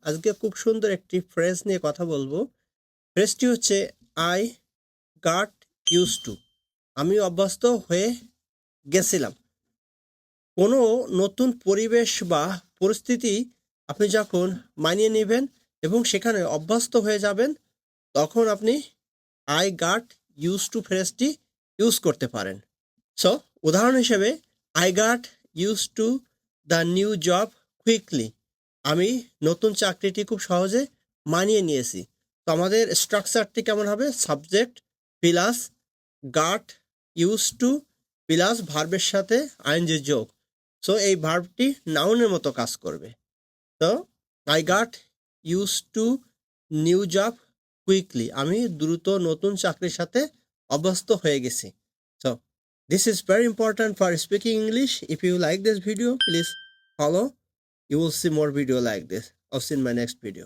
আজকে খুব সুন্দর একটি ফ্রেজ নিয়ে কথা বলবো। ফ্রেজটি হচ্ছে আই গট ইউজ টু। আমি অভ্যস্ত হয়ে গেছিলাম। কোনো নতুন পরিবেশ বা পরিস্থিতি আপনি যখন মানিয়ে নেবেন এবং সেখানে অভ্যস্ত হয়ে যাবেন, তখন আপনি আই গট ইউজ টু ফ্রেজটি ইউজ করতে পারেন। সো উদাহরণ হিসেবে, I got use to the new job quickly. আমি নতুন চাকরিটি খুব সহজে মানিয়ে নিয়েছি। তো আমাদের স্ট্রাকচারটি কেমন হবে? Subject plus goat use two plus ভার্বের সাথে আইএনজি যোগ। সো এই ভার্বটি নাউনের মতো কাজ করবে। তো I got use two new job quickly. আমি দ্রুত নতুন চাকরির সাথে অভ্যস্ত হয়ে গেছি। So this is very important for speaking English. If you like this video, please follow. You will see more video like this. I'll see you in my next video.